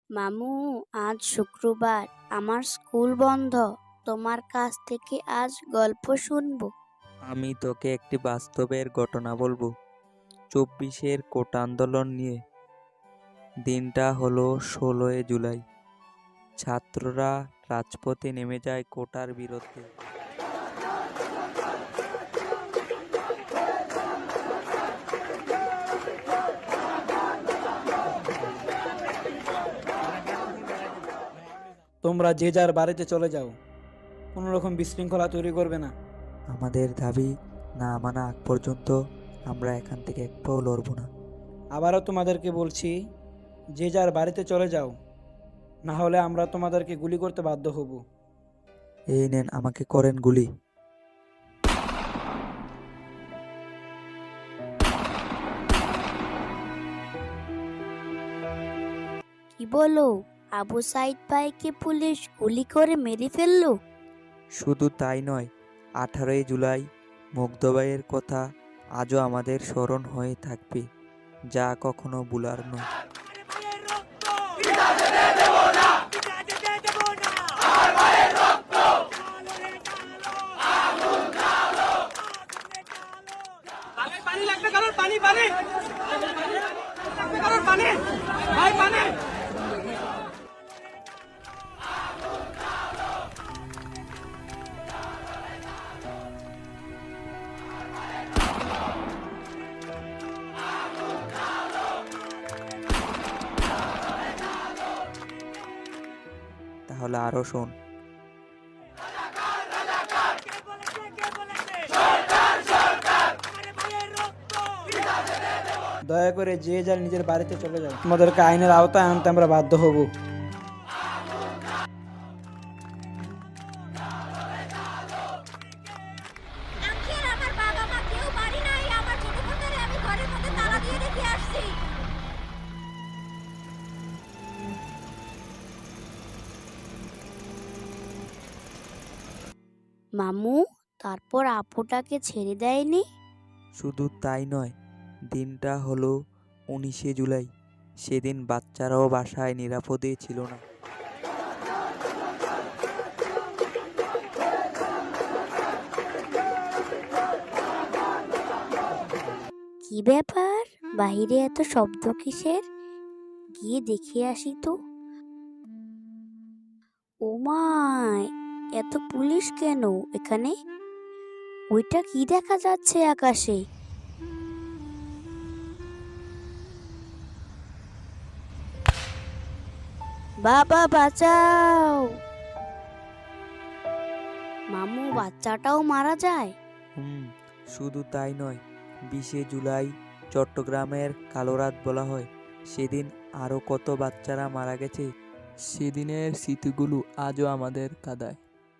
মামু, আজ শুক্রবার, আমার স্কুল বন্ধ। তোমার কাছ থেকে আজ গল্প শুনবো। আমি তোকে একটি বাস্তবের ঘটনা বলবো। 24-এর কোটা আন্দোলন নিয়ে। দিনটা হলো 16 জুলাই। ছাত্ররা রাজপথে নেমে যায় কোটার বিরুদ্ধে। তোমরা যে যার বাড়িতে চলে যাও, কোনো রকম বিশৃঙ্খলা তৈরি করবে না। আমাদের দাবি না মানা আগ পর্যন্ত আমরা এখান থেকে এক পাও লড়ব না। আবারও তোমাদেরকে বলছি, যে যার বাড়িতে চলে যাও, না হলে আমরা তোমাদেরকে গুলি করতে বাধ্য হব। এই নেন, আমাকে করেন গুলি। কি বলো? আবু সাইদ ভাইকে পুলিশ গুলি করে মেরে ফেললো? শুধু তাই নয়, 18 জুলাই মুগ্ধবাইয়ের কথা আজও আমাদের স্মরণ হয়ে থাকবে, যা কখনো ভুলার নয়। পানি লাগবে কারণ পানি পানি কারণ পানি ভাই পানি। তাহলে আরো শোন। দয়া করে যে যার নিজের বাড়িতে চলে যাও, তোমাদেরকে আইনের আওতায় আনতে আমরা বাধ্য হব। আঙ্কেল, আমার বাবা মা কেউ বাড়ি নাই। আমার ছোট বোনটারে আমি ঘরের মধ্যে তালা দিয়ে রেখে আসছি। মামু, তারপর আপুটাকে ছেড়ে দেয়নি? শুধু তাই নয়, দিনটা হলো 19 জুলাই। সেদিন বাচ্চারাও বাসায় নিরাপদে ছিল না। কি ব্যাপার, বাইরে এত শব্দ কিসের? গিয়ে দেখে আসি তো। ও মাই, এত পুলিশ কেন এখানে? ওইটা কি দেখা যাচ্ছে আকাশে? বাবা বাঁচাও! মামু, বাচ্চাটাও মারা যায়? শুধু তাই নয়, 20 জুলাই চট্টগ্রামের কালো রাত বলা হয়। সেদিন আরো কত বাচ্চারা মারা গেছে। সেদিনের স্মৃতিগুলো আজও আমাদের কাঁদায়।